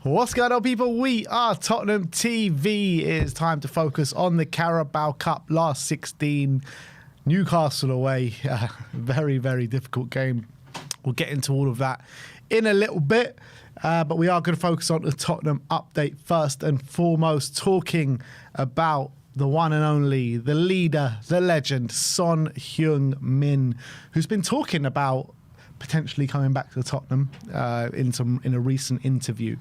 What's going on, people? We are Tottenham TV. It is time to focus on the Carabao Cup last 16. Newcastle away. Very, very difficult game. We'll get into all of that in a little bit. But we are going to focus on the Tottenham update first and foremost, talking about the one and only, the leader, the legend, Son Heung-min, who's been talking about potentially coming back to Tottenham in a recent interview.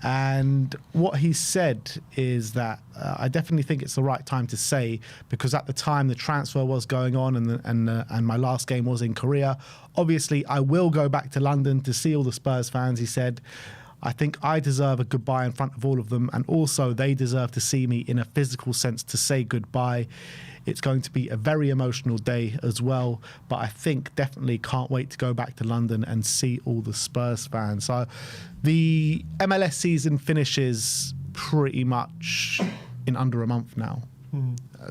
And what he said is that I definitely think it's the right time to say, because at the time the transfer was going on and my last game was in Korea. Obviously, I will go back to London to see all the Spurs fans, he said. I think I deserve a goodbye in front of all of them, and also they deserve to see me in a physical sense to say goodbye. It's going to be a very emotional day as well, but I think definitely can't wait to go back to London and see all the Spurs fans. So the MLS season finishes pretty much in under a month now.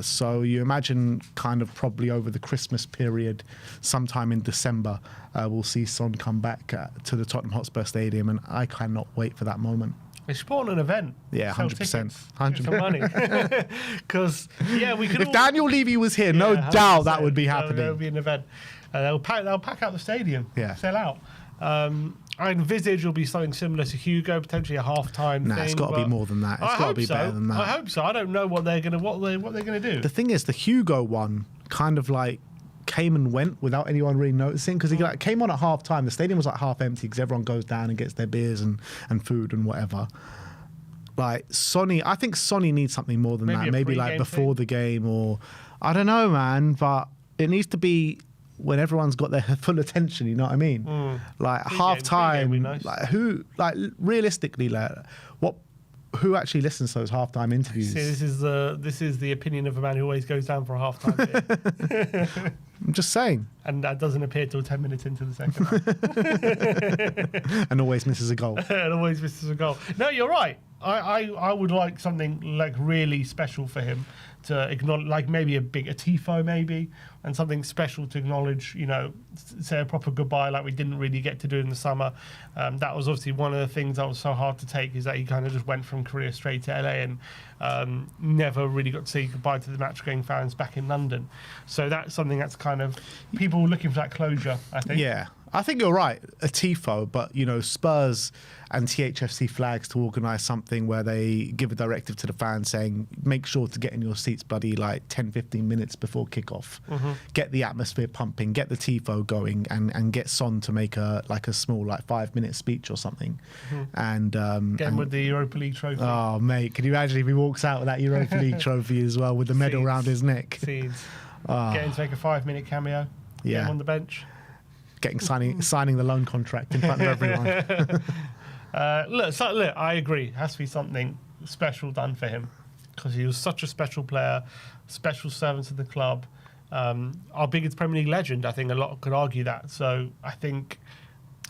So you imagine kind of probably over the Christmas period, sometime in December, we'll see Son come back to the Tottenham Hotspur Stadium, and I cannot wait for that moment. They should put on an event. Yeah, 100%. 100%. For money. Because, yeah, we could. If Daniel Levy was here, no doubt that would be happening. There would be an event. They'll pack out the stadium. Yeah. Sell out. I envisage it'll be something similar to Hugo, potentially a half-time thing. It's got to be more than that. It's got to be better than that. I hope so. I don't know what they're gonna do. The thing is, the Hugo one kind of like came and went without anyone really noticing, because he like came on at half-time. The stadium was like half empty because everyone goes down and gets their beers and food and whatever. Like Sonny, I think Sonny needs something more than that. Maybe like before the game, or I don't know, man. But it needs to be when everyone's got their full attention, you know what I mean? Like half time, nice. Like realistically, like who actually listens to those halftime interviews? See, this is the opinion of a man who always goes down for a halftime beer. I'm just saying. And that doesn't appear till 10 minutes into the second half. And always misses a goal. No, you're right. I would like something like really special for him to acknowledge, like maybe a tifo maybe, and something special to acknowledge, you know, say a proper goodbye like we didn't really get to do in the summer. That was obviously one of the things that was so hard to take, is that he kind of just went from Korea straight to LA and never really got to say goodbye to the match-going fans back in London. So that's something that's kind of people looking for that closure, I think. Yeah. I think you're right, a tifo, but, you know, Spurs and THFC flags to organise something where they give a directive to the fans saying, make sure to get in your seats bloody like 10, 15 minutes before kickoff. Get the atmosphere pumping, get the tifo going, and get Son to make a small 5-minute speech or something. And get him with the Europa League trophy. Oh, mate, can you imagine if he walks out with that Europa League trophy as well, with the medal around his neck? Get him to make a 5-minute cameo. Yeah. Get him on the bench. Signing the loan contract in front of everyone. Look, I agree. It has to be something special done for him, because he was such a special player, special servant to the club, our biggest Premier League legend. I think a lot could argue that. So I think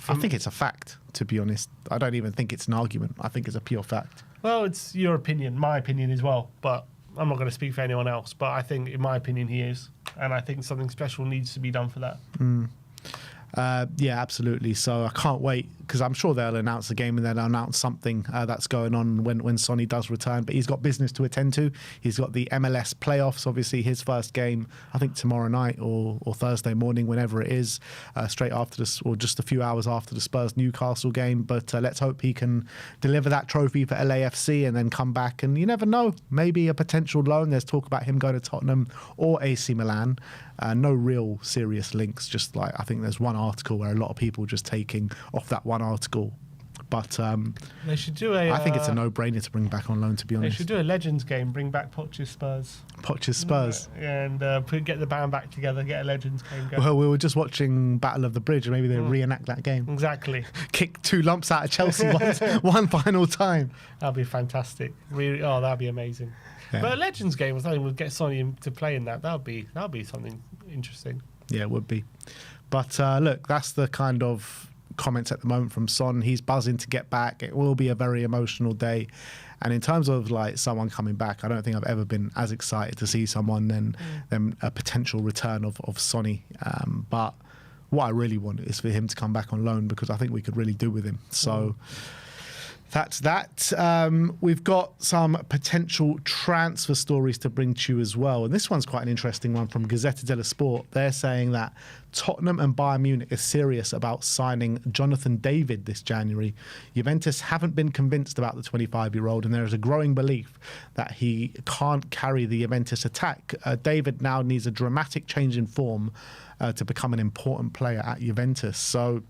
it's a fact, to be honest. I don't even think it's an argument. I think it's a pure fact. Well, it's your opinion, my opinion as well, but I'm not going to speak for anyone else. But I think, in my opinion, he is, and I think something special needs to be done for that. Yeah, absolutely. So I can't wait, because I'm sure they'll announce the game and they'll announce something that's going on when Sonny does return. But he's got business to attend to. He's got the MLS playoffs, obviously his first game, I think tomorrow night or Thursday morning, whenever it is, straight after this, or just a few hours after the Spurs Newcastle game. But let's hope he can deliver that trophy for LAFC and then come back. And you never know, maybe a potential loan. There's talk about him going to Tottenham or AC Milan. No real serious links, just like I think there's one article where a lot of people just taking off that one article. But they should do I think it's a no-brainer to bring back on loan, to be honest. They should do a Legends game, bring back Poch's Spurs. And get the band back together, get a Legends game going. Well, we were just watching Battle of the Bridge, and maybe they reenact that game. Exactly. Kick 2 lumps out of Chelsea one final time. That'd be fantastic. That'd be amazing. Yeah. But a Legends game, I think, would get Sonny to play in that. That'd be something interesting. Yeah, it would be. But look, that's the kind of comments at the moment from Son. He's buzzing to get back. It will be a very emotional day. And in terms of like someone coming back, I don't think I've ever been as excited to see someone than a potential return of Sonny. But what I really want is for him to come back on loan, because I think we could really do with him. So That's that. We've got some potential transfer stories to bring to you as well. And this one's quite an interesting one from Gazzetta dello Sport. They're saying that Tottenham and Bayern Munich are serious about signing Jonathan David this January. Juventus haven't been convinced about the 25-year-old, and there is a growing belief that he can't carry the Juventus attack. David now needs a dramatic change in form to become an important player at Juventus. So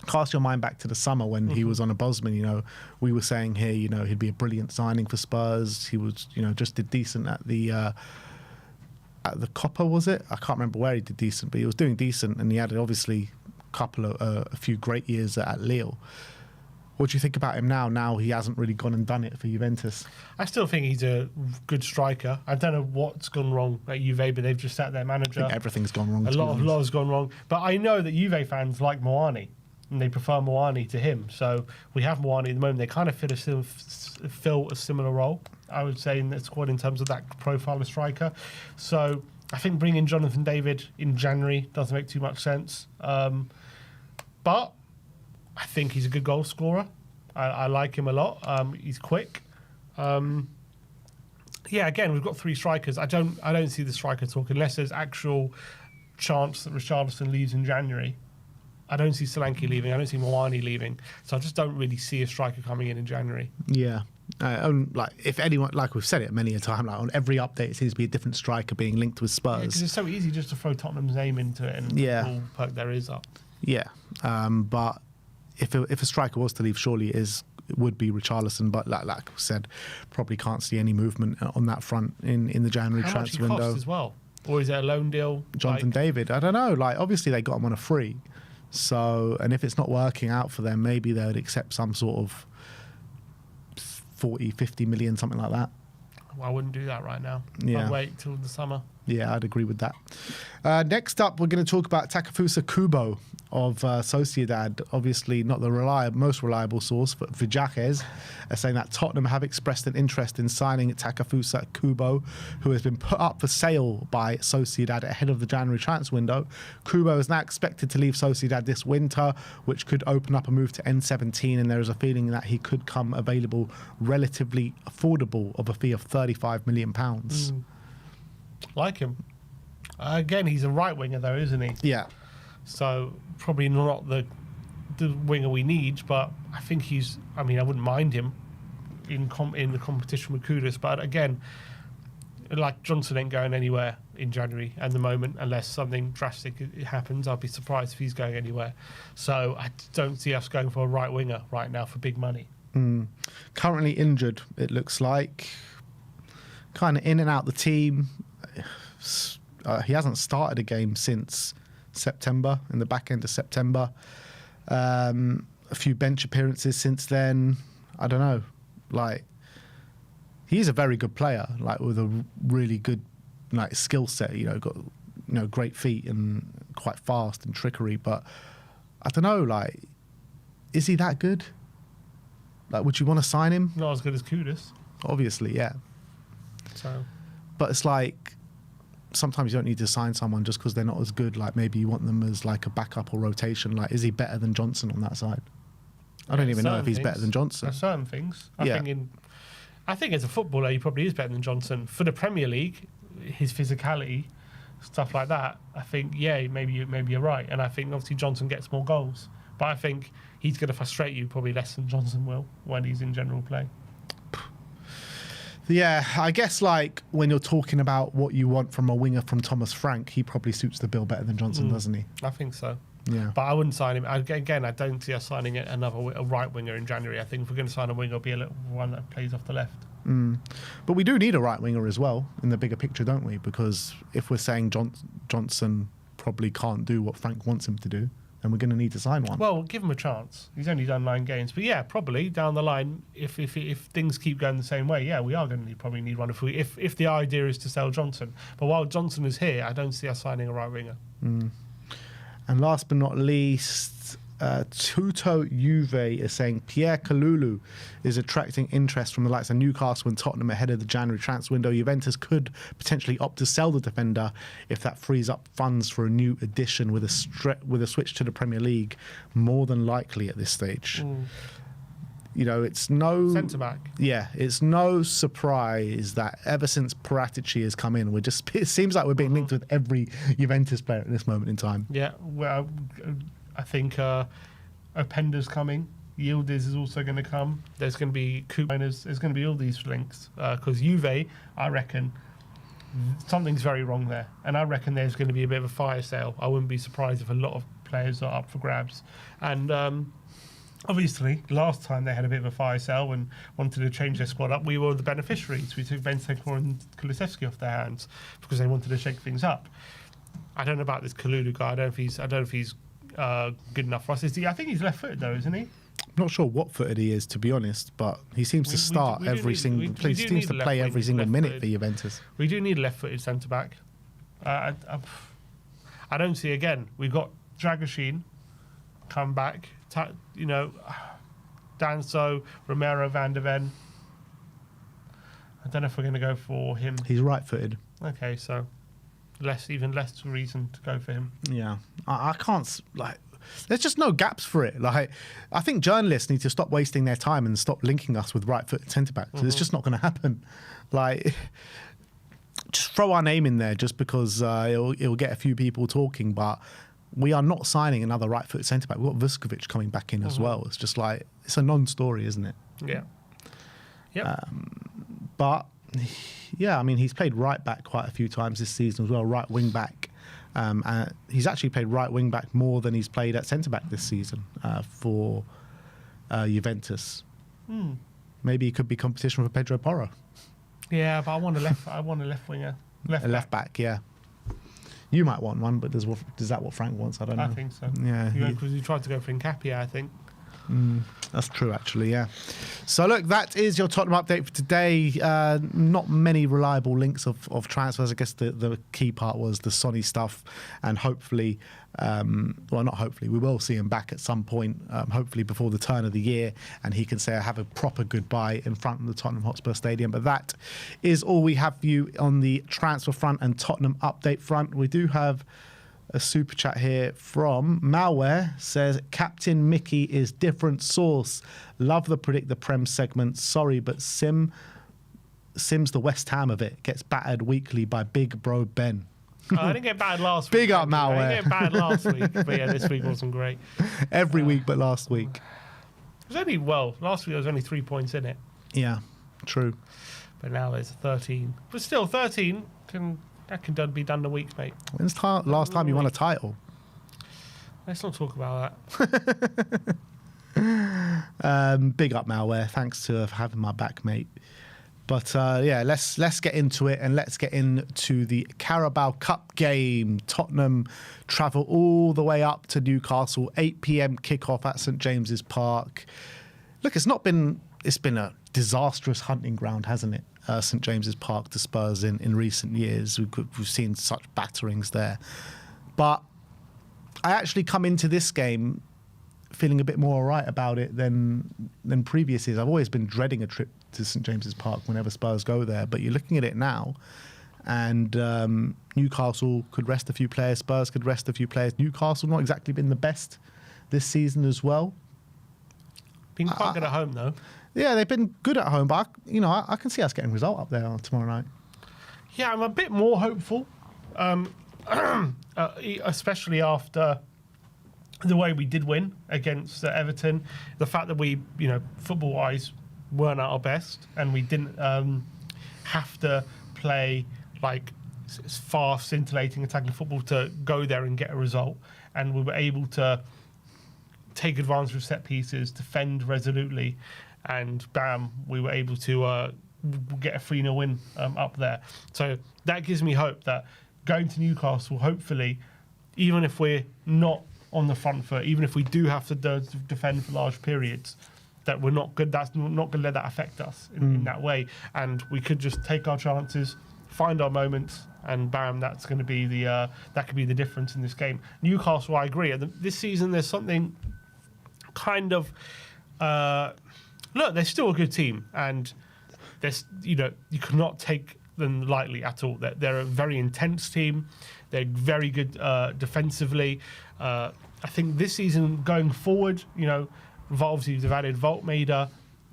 cast your mind back to the summer when he was on a Bosman. You know, we were saying here, you know, he'd be a brilliant signing for Spurs. He was, you know, just did decent at the Copper, was it? I can't remember where he did decent, but he was doing decent, and he had obviously a few great years at Lille. What do you think about him now? Now he hasn't really gone and done it for Juventus. I still think he's a good striker. I don't know what's gone wrong at Juve, but they've just sat their manager. I think everything's gone wrong. A lot has gone wrong. But I know that Juve fans like Moani, and they prefer Moani to him. So we have Moani at the moment. They kind of fill a similar role, I would say, in the squad in terms of that profile of striker. So I think bringing Jonathan David in January doesn't make too much sense. But I think he's a good goal scorer. I like him a lot. He's quick. Again, we've got three strikers. I don't see the striker talk unless there's actual chance that Richarlison leaves in January. I don't see Solanke leaving. I don't see Moani leaving. So I just don't really see a striker coming in January. Yeah. Like if anyone, like we've said it many a time, like on every update, it seems to be a different striker being linked with Spurs. Because it's so easy just to throw Tottenham's name into it and all perk their ears up. Yeah, but if a striker was to leave, surely it would be Richarlison. But like we said, probably can't see any movement on that front in the January transfer window. How much he costs as well? Or is it a loan deal? Jonathan David, I don't know. Like obviously they got him on a free, so and if it's not working out for them, maybe they would accept some sort of 40, 50 million, something like that. Well, I wouldn't do that right now. Yeah. I'd wait till the summer. Yeah, I'd agree with that. Next up, we're going to talk about Takefusa Kubo of Sociedad. Obviously, not the most reliable source, but Vijajes are saying that Tottenham have expressed an interest in signing Takefusa Kubo, who has been put up for sale by Sociedad ahead of the January transfer window. Kubo is now expected to leave Sociedad this winter, which could open up a move to N17, and there is a feeling that he could come available relatively affordable of a fee of £35 million. Like him. Again, he's a right winger though, isn't he? Yeah. So probably not the winger we need, but I think I wouldn't mind him in the competition with Kudus. But again, like Johnson ain't going anywhere in January at the moment unless something drastic happens. I'll be surprised if he's going anywhere. So I don't see us going for a right winger right now for big money. Currently injured, it looks like. Kind of in and out the team. He hasn't started a game since September, in the back end of September. A few bench appearances since then. I don't know. Like, he's a very good player, like with a really good like skill set. You know, got great feet and quite fast and trickery. But I don't know. Like, is he that good? Like, would you want to sign him? Not as good as Kudus. Obviously, yeah. So, but it's like sometimes you don't need to sign someone just because they're not as good. Like maybe you want them as like a backup or rotation. Like, is he better than Johnson on that side? I don't even know if he's better than Johnson. There's certain things. I think as a footballer, he probably is better than Johnson. For the Premier League, his physicality, stuff like that, I think, maybe you're right. And I think obviously Johnson gets more goals. But I think he's going to frustrate you probably less than Johnson will when he's in general play. Yeah, I guess like when you're talking about what you want from a winger from Thomas Frank, he probably suits the bill better than Johnson, doesn't he? I think so. Yeah. But I wouldn't sign him. Again, I don't see us signing a right winger in January. I think if we're going to sign a winger, it'll be a little one that plays off the left. But we do need a right winger as well in the bigger picture, don't we? Because if we're saying Johnson probably can't do what Frank wants him to do, then we're going to need to sign one. Well, give him a chance. He's only done 9 games. But yeah, probably down the line, if things keep going the same way, we are going to probably need one if the idea is to sell Johnson. But while Johnson is here, I don't see us signing a right winger. And last but not least, Tutto Juve is saying Pierre Kalulu is attracting interest from the likes of Newcastle and Tottenham ahead of the January transfer window. Juventus could potentially opt to sell the defender if that frees up funds for a new addition with a switch to the Premier League, more than likely at this stage. it's no Centre back. Yeah, it's no surprise that ever since Paratici has come in, it seems like we're being linked with every Juventus player at this moment in time. Yeah, well, I think Openda's coming. Yildiz is also going to come. There's going to be There's going to be all these links because Juve, I reckon, something's very wrong there, and I reckon there's going to be a bit of a fire sale. I wouldn't be surprised if a lot of players are up for grabs, and obviously last time they had a bit of a fire sale and wanted to change their squad up, we were the beneficiaries. We took Bentancur and Kulusevski off their hands because they wanted to shake things up. I don't know about this Kalulu guy. I don't know if he's good enough for us. I think he's left-footed though, isn't he? I'm not sure what footed he is, to be honest, but he seems to start every single. He seems to play every single minute for Juventus. We do need a left-footed centre back. I don't see again. We've got Dragoshin come back. Danso, Romero, Van der Ven. I don't know if we're going to go for him. He's right-footed. Okay, so even less reason to go for him. Yeah, I can't There's just no gaps for it. I think journalists need to stop wasting their time and stop linking us with right-footed centre-backs. It's just not going to happen. Just throw our name in there just because it'll get a few people talking, but we are not signing another right-footed centre-back. We've got Vuskovic coming back in as well. It's just it's a non-story, isn't it? Yeah. Yeah. But, yeah, I mean, he's played right-back quite a few times this season as well, right wing-back. He's actually played right wing back more than he's played at centre back this season for Juventus. Maybe he could be competition for Pedro Porro. Yeah, but I want a left winger, left back. Yeah, you might want one, but is that what Frank wants? I don't know. I think so. Yeah, because he tried to go for Nkapia, I think. That's true, actually, yeah. So, look, that is your Tottenham update for today. Not many reliable links of transfers. I guess the key part was the Sonny stuff, and hopefully, not hopefully, we will see him back at some point, hopefully before the turn of the year, and he can say, I have a proper goodbye in front of the Tottenham Hotspur Stadium. But that is all we have for you on the transfer front and Tottenham update front. We do have a super chat here from Malware. Says Captain Mickey is different sauce. Love the Predict the Prem segment. Sorry, but Sim's the West Ham of it. Gets battered weekly by Big Bro Ben. I didn't get battered last week. Big up, Malware. I didn't get battered last week, but yeah, this week wasn't great. Every week but last week. It was only, last week there was only 3 points in it. Yeah, true. But now there's 13. But still, 13 can be done in a week, mate. When's last time you won a title? Let's not talk about that. Big up, Malware. Thanks for having my back, mate. But yeah, let's get into it, and let's get into the Carabao Cup game. Tottenham travel all the way up to Newcastle. 8 p.m. kickoff at St James's Park. Look, it's been a disastrous hunting ground, hasn't it? St James's Park to Spurs in recent years. We've seen such batterings there. But I actually come into this game feeling a bit more all right about it than previous years. I've always been dreading a trip to St James's Park whenever Spurs go there. But you're looking at it now, and Newcastle could rest a few players. Spurs could rest a few players. Newcastle not exactly been the best this season as well. Been quite good at home, though. Yeah, they've been good at home, but I can see us getting a result up there tomorrow night. Yeah, I'm a bit more hopeful, especially after the way we did win against Everton. The fact that we, football-wise, weren't at our best, and we didn't have to play like fast, scintillating, attacking football to go there and get a result, and we were able to take advantage of set pieces, defend resolutely. And bam, we were able to get a 3-0 win up there. So that gives me hope that going to Newcastle, hopefully, even if we're not on the front foot, even if we do have to defend for large periods, that we're not good. That's not going to let that affect us in that way. And we could just take our chances, find our moments, and bam, that's going to be that could be the difference in this game. Newcastle, I agree. This season, there's something kind of. Look, they're still a good team, and there's you cannot take them lightly at all. They're a very intense team. They're very good defensively. I think this season going forward, obviously they've added Voltmaida,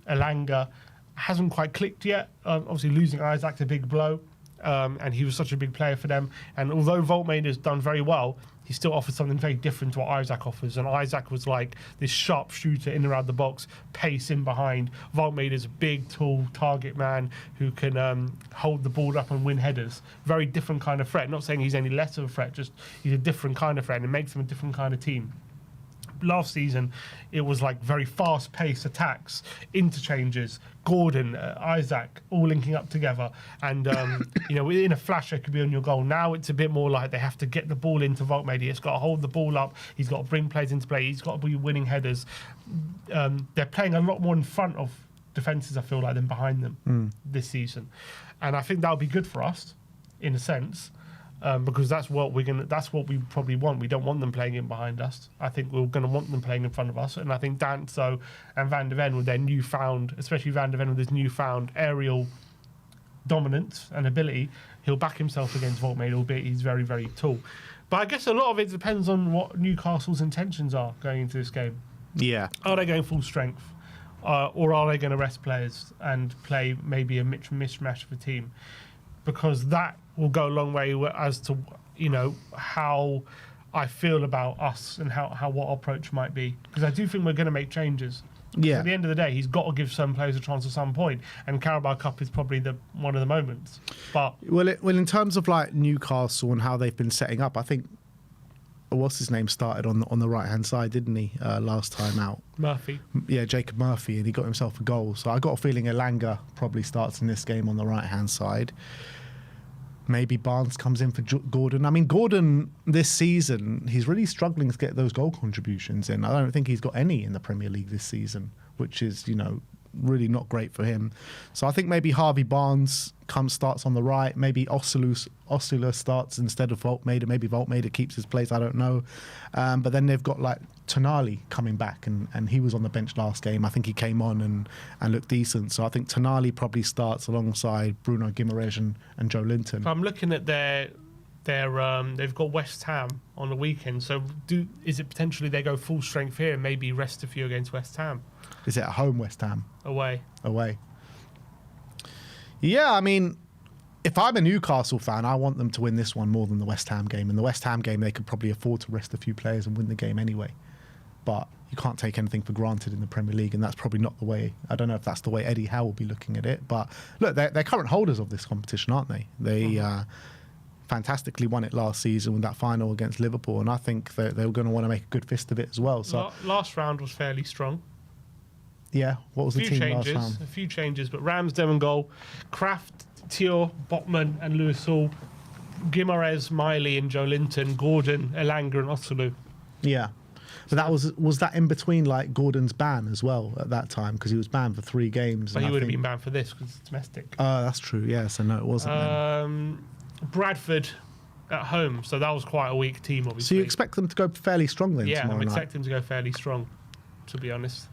Elanga hasn't quite clicked yet. Obviously, losing Isaac's a big blow, and he was such a big player for them. And although Voltmade has done very well, he still offers something very different to what Isaac offers. And Isaac was like this sharp shooter in and around the box, pace in behind. Voltmade is a big, tall target man who can hold the ball up and win headers. Very different kind of threat. Not saying he's any less of a threat, just he's a different kind of threat, and it makes him a different kind of team. Last season, it was like very fast-paced attacks, interchanges, Gordon, Isaac, all linking up together, and in a flash they could be on your goal. Now it's a bit more like they have to get the ball into Voltmade. He's got to hold the ball up. He's got to bring players into play. He's got to be winning headers. They're playing a lot more in front of defences, I feel like, than behind them this season, and I think that'll be good for us, in a sense. Because that's what we probably want. We don't want them playing in behind us. I think we're going to want them playing in front of us. And I think Danso and Van de Ven with their newfound, especially Van de Ven with his newfound aerial dominance and ability, he'll back himself against Voltmade, albeit he's very, very tall. But I guess a lot of it depends on what Newcastle's intentions are going into this game. Yeah. Are they going full strength? Or are they going to rest players and play maybe a mishmash of a team? Because that will go a long way as to how I feel about us and how what our approach might be. Because I do think we're going to make changes. Yeah. At the end of the day, he's got to give some players a chance at some point, and Carabao Cup is probably one of the moments. But well, in terms of like Newcastle and how they've been setting up, I think what's his name started on the right hand side, didn't he? Last time out, Murphy. Yeah, Jacob Murphy, and he got himself a goal. So I got a feeling Elanga probably starts in this game on the right hand side. Maybe Barnes comes in for Gordon. I mean, Gordon this season, he's really struggling to get those goal contributions in. I don't think he's got any in the Premier League this season, which is, really not great for him. So I think maybe Harvey Barnes starts on the right. Maybe Osula starts instead of Voltmade. Maybe Voltmade keeps his place. I don't know. But then they've got like Tonali coming back, and he was on the bench last game. I think he came on and looked decent. So I think Tonali probably starts alongside Bruno Guimaraes and Joe Linton. I'm looking at their they've got West Ham on the weekend. So is it potentially they go full strength here and maybe rest a few against West Ham? Is it at home, West Ham? Away. Yeah, I mean, if I'm a Newcastle fan, I want them to win this one more than the West Ham game. In the West Ham game, they could probably afford to rest a few players and win the game anyway. But you can't take anything for granted in the Premier League, and that's probably not the way. I don't know if that's the way Eddie Howe will be looking at it. But look, they're current holders of this competition, aren't they? They fantastically won it last season with that final against Liverpool, and I think they were going to want to make a good fist of it as well. So last round was fairly strong. Yeah, what was the team last round? A few changes, but Ramsdale in goal, Kraft, Thiaw, Botman and Lewis Hall, Guimaraes, Miley and Joe Linton, Gordon, Elanga and Osulu. Yeah. But that was that in between like Gordon's ban as well at that time, because he was banned for 3 games. But he would have been banned for this because it's domestic. That's true, yeah, so no, it wasn't then. Bradford at home, so that was quite a weak team, obviously. So you expect them to go fairly strong then tomorrow night? Yeah, I'm expecting them to go fairly strong, to be honest.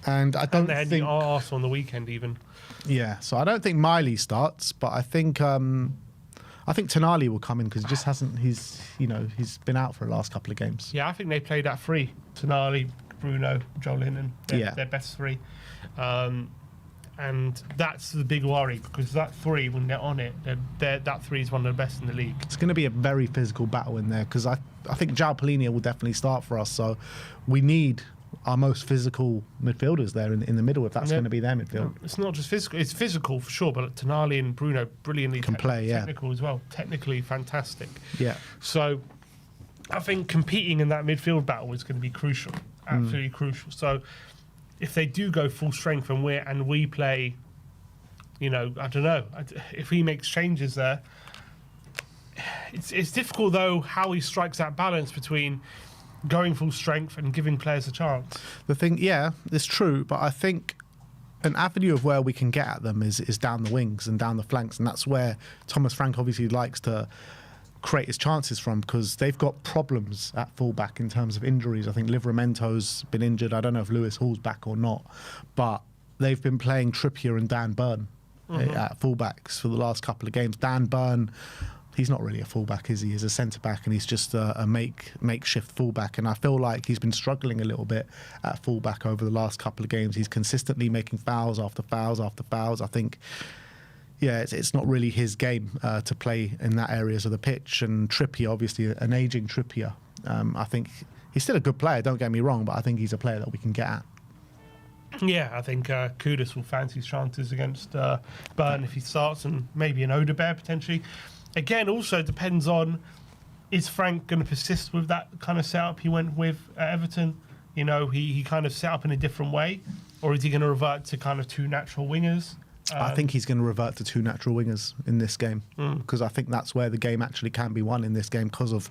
And I don't they had think Arsenal on the weekend even. Yeah, so I don't think Miley starts, but I think Tonali will come in because he just hasn't. He's been out for the last couple of games. Yeah, I think they played that 3: Tonali, Bruno, Joe Linton. Their best 3. And that's the big worry, because that 3, when they're on it, that 3 is one of the best in the league. It's going to be a very physical battle in there, because I think João Palhinha will definitely start for us. So we need our most physical midfielders there in the middle, if that's going to be their midfield. It's not just physical. It's physical for sure, but Tonali and Bruno brilliantly technical as well. Technically fantastic. Yeah. So I think competing in that midfield battle is going to be crucial. Absolutely crucial. So if they do go full strength and we play, I don't know, if he makes changes there, it's difficult though how he strikes that balance between going full strength and giving players a chance. The thing, yeah, it's true, but I think an avenue of where we can get at them is down the wings and down the flanks, and that's where Thomas Frank obviously likes to create his chances from, because they've got problems at fullback in terms of injuries. I think Livramento's been injured. I don't know if Lewis Hall's back or not, but they've been playing Trippier and Dan Burn at fullbacks for the last couple of games. Dan Burn he's not really a fullback, is he? He's a centre back, and he's just a makeshift fullback. And I feel like he's been struggling a little bit at fullback over the last couple of games. He's consistently making fouls after fouls after fouls. I think, yeah, it's not really his game to play in that areas of the pitch. And Trippier, obviously, an ageing Trippier. I think he's still a good player, don't get me wrong, but I think he's a player that we can get at. Yeah, I think Kudus will fancy his chances against Burn if he starts, and maybe an Odebear potentially. Again, also depends on, is Frank going to persist with that kind of setup he went with at Everton? You know, he kind of set up in a different way, or is he going to revert to kind of two natural wingers? I think he's going to revert to two natural wingers in this game, because I think that's where the game actually can be won in this game because of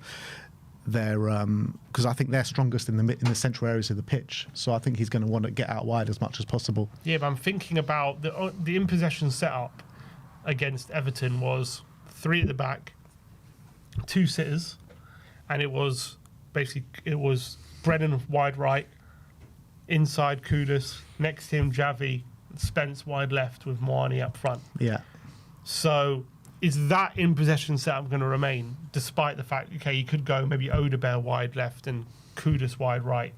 their because I think they're strongest in the central areas of the pitch. So I think he's going to want to get out wide as much as possible. Yeah, but I'm thinking about the in possession setup against Everton was 3 at the back, 2 sitters, and it was Brennan wide right, inside Kudus, next to him Javi, Spence wide left with Moani up front. Yeah. So is that in possession setup going to remain, despite the fact, okay, you could go maybe Odebear wide left and Kudus wide right,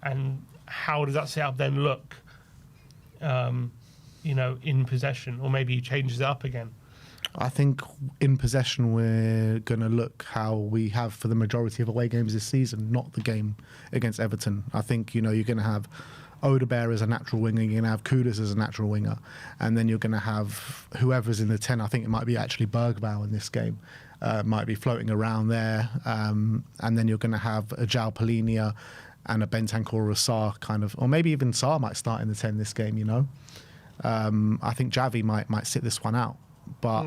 and how does that setup then look, in possession, or maybe he changes it up again? I think in possession we're going to look how we have for the majority of away games this season, not the game against Everton. I think, you're going to have Odebear as a natural winger, you're going to have Kudus as a natural winger, and then you're going to have whoever's in the 10. I think it might be actually Bergvall in this game, might be floating around there, and then you're going to have a João Palhinha and a Bentancur or a Sarr kind of, or maybe even Sarr might start in the 10 this game, I think Javi might sit this one out. But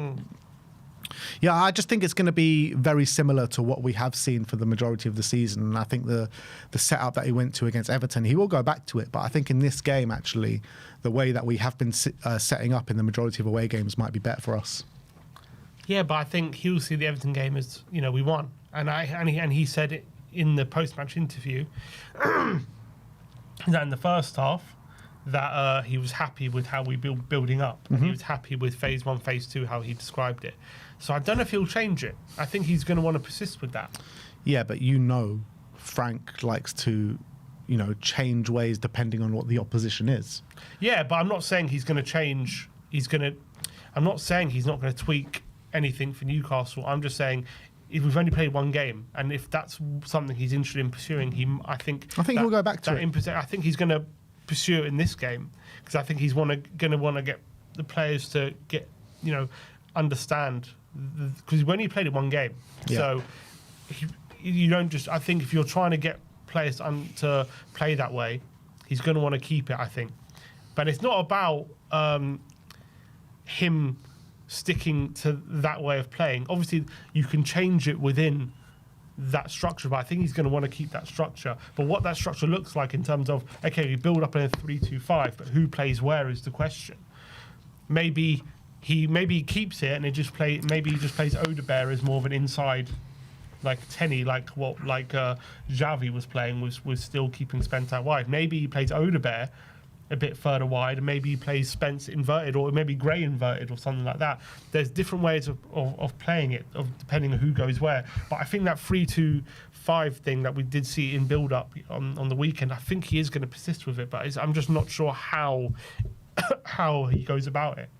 yeah, I just think it's going to be very similar to what we have seen for the majority of the season. And I think the setup that he went to against Everton, he will go back to it. But I think in this game, actually, the way that we have been setting up in the majority of away games might be better for us. Yeah, but I think he'll see the Everton game as, we won. And he said it in the post-match interview that in the first half, that he was happy with how we building up. Mm-hmm. He was happy with phase 1, phase 2, how he described it. So I don't know if he'll change it. I think he's going to want to persist with that. Yeah, but Frank likes to, change ways depending on what the opposition is. Yeah, but I'm not saying he's going to change. I'm not saying he's not going to tweak anything for Newcastle. I'm just saying if we've only played one game, and if that's something he's interested in pursuing, I think he'll go back to it. I think he's going to pursue it in this game, because I think he's going to want to get the players to get, understand, because we only played it one game. Yeah. So you don't just, I think if you're trying to get players to play that way, he's going to want to keep it, I think. But it's not about him sticking to that way of playing. Obviously, you can change it within that structure, but I think he's going to want to keep that structure. But what that structure looks like in terms of, okay, we build up in a 3-2-5, but who plays where is the question. Maybe he keeps it and he just plays Odebear as more of an inside, like Tenny, like Javi was playing, was still keeping Spence out wide. Maybe he plays Odebear a bit further wide, and maybe he plays Spence inverted, or maybe Gray inverted, or something like that. There's different ways of playing it, depending on who goes where. But I think that 3-2-5 thing that we did see in build-up on the weekend, I think he is going to persist with it, but I'm just not sure how he goes about it.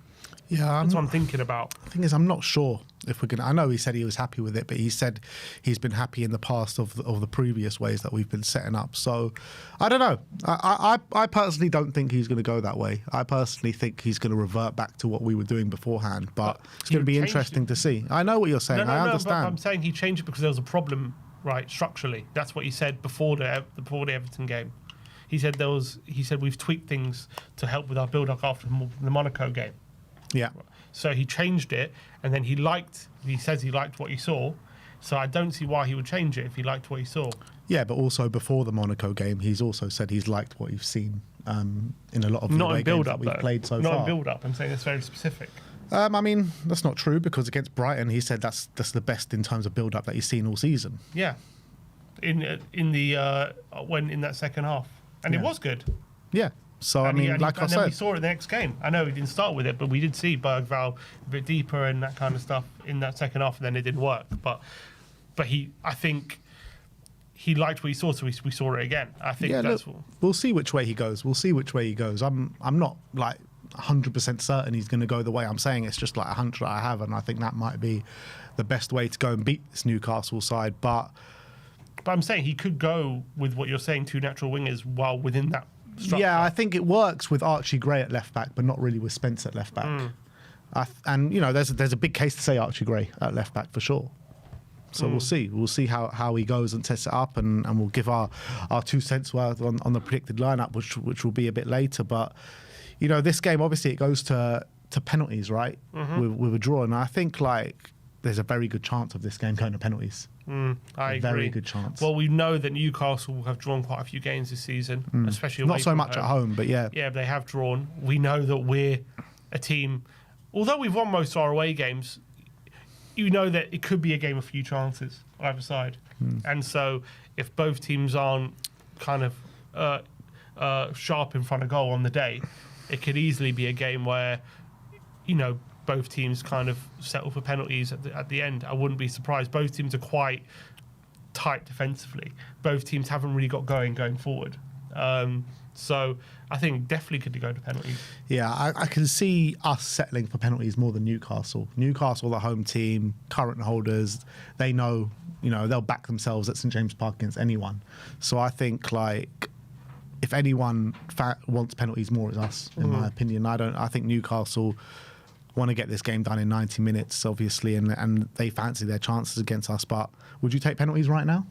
Yeah, that's what I'm thinking about. The thing is, I'm not sure if we're going to... I know he said he was happy with it, but he said he's been happy in the past of the previous ways that we've been setting up. So, I don't know. I personally don't think he's going to go that way. I personally think he's going to revert back to what we were doing beforehand, but it's going to be interesting to see. I know what you're saying. I understand. But I'm saying he changed it because there was a problem, right, structurally. That's what he said before the Everton game. He said we've tweaked things to help with our build-up after the Monaco game. Yeah. So he changed it, and then he says he liked what he saw. So I don't see why he would change it if he liked what he saw. Yeah, but also before the Monaco game, he's also said he's liked what he's seen in a lot of the away games that we've played so far. Not in build-up. I'm saying it's very specific. I mean, that's not true, because against Brighton, he said that's the best in terms of build-up that he's seen all season. Yeah, in that second half, and it was good. Yeah. So, I mean, like I and then we said, saw it the next game. I know we didn't start with it, but we did see Bergvall a bit deeper and that kind of stuff in that second half, and then it didn't work. But I think he liked what he saw, so we saw it again. I think that's look, we'll see which way he goes. I'm not like 100% certain he's going to go the way I'm saying. It's just like a hunch that I have, and I think that might be the best way to go and beat this Newcastle side. But I'm saying he could go with what you're saying, 2 natural wingers, while within that structure. Yeah, I think it works with Archie Gray at left back, but not really with Spence at left back. And you know, there's a big case to say Archie Gray at left back for sure. So we'll see. We'll see how he goes and tests it up, and we'll give our 2 cents worth on the predicted lineup, which will be a bit later. But you know, this game obviously it goes to penalties, right? With a draw, and I think like there's a very good chance of this game going to penalties. I agree. Very good chance. Well, we know that Newcastle have drawn quite a few games this season, especially away not so from much home. at home, but yeah. Yeah, but they have drawn. We know that we're a team. Although we've won most of our away games, you know that it could be a game of few chances either side. And so if both teams aren't kind of sharp in front of goal on the day, it could easily be a game where, you know, both teams kind of settle for penalties at the end. I wouldn't be surprised. Both teams are quite tight defensively. Both teams haven't really got going forward. So I think definitely could go to penalties. Yeah, I can see us settling for penalties more than Newcastle. Newcastle, the home team, current holders, they know, you know, they'll back themselves at St James Park against anyone. So I think like if anyone wants penalties more, it's us, in my opinion. I think Newcastle want to get this game done in 90 minutes, obviously, and they fancy their chances against us. But would you take penalties right now?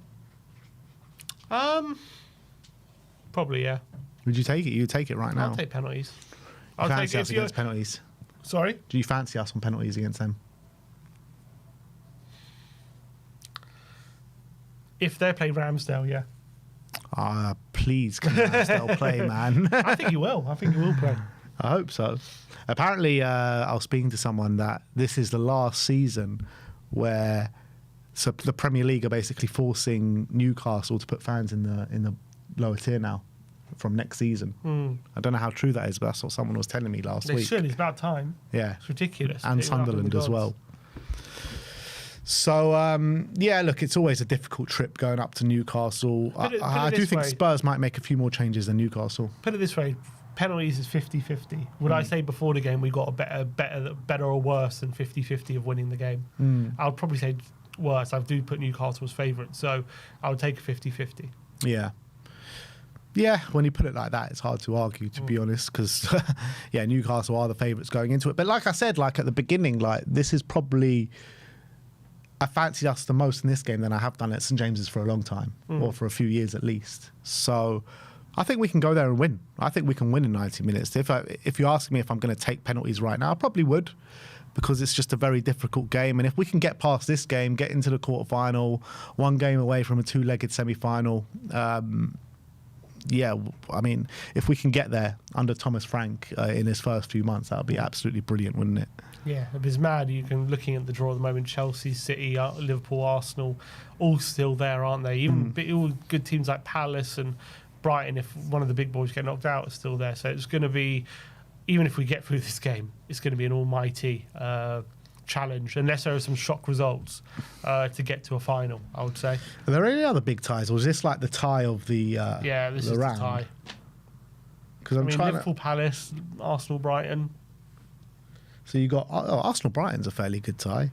Probably, yeah. Would you take it? You take it right now. I'll take penalties. You fancy us against penalties? Sorry? Do you fancy us on penalties against them? If they play Ramsdale, yeah. Please, can Ramsdale play, man? I think he will. I think he will play. I hope so. Apparently, I was speaking to someone that this is the last season where the Premier League are basically forcing Newcastle to put fans in the lower tier now from next season. I don't know how true that is, but that's what someone was telling me last week. They should. It's about time. Yeah. It's ridiculous. And Sunderland as well. So, yeah, look, it's always a difficult trip going up to Newcastle. I do think Spurs might make a few more changes than Newcastle. Put it this way. Penalties is 50-50. Would I say before the game we got a better or worse than 50-50 of winning the game? I would probably say worse. I do put Newcastle as favourite, so I would take a 50-50. Yeah. Yeah, when you put it like that, it's hard to argue, to be honest, because, yeah, Newcastle are the favourites going into it. But like I said, like at the beginning, like this is probably... I fancied us the most in this game than I have done at St James's for a long time, or for a few years at least. So... I think we can go there and win. I think we can win in 90 minutes. If you ask me if I'm going to take penalties right now, I probably would, because it's just a very difficult game. And if we can get past this game, get into the quarterfinal, one game away from a 2-legged semi-final, yeah, I mean, if we can get there under Thomas Frank in his first few months, that would be absolutely brilliant, wouldn't it? Yeah, it's mad. You can looking at the draw at the moment. Chelsea, City, Liverpool, Arsenal, all still there, aren't they? Even all good teams like Palace and Brighton, if one of the big boys get knocked out, is still there. So it's going to be, even if we get through this game, it's going to be an almighty challenge, unless there are some shock results to get to a final, I would say. Are there any other big ties, or is this like the tie of the yeah, this is round? the tie. Because Liverpool, Palace, Arsenal, Brighton. So you got Arsenal, Brighton's a fairly good tie.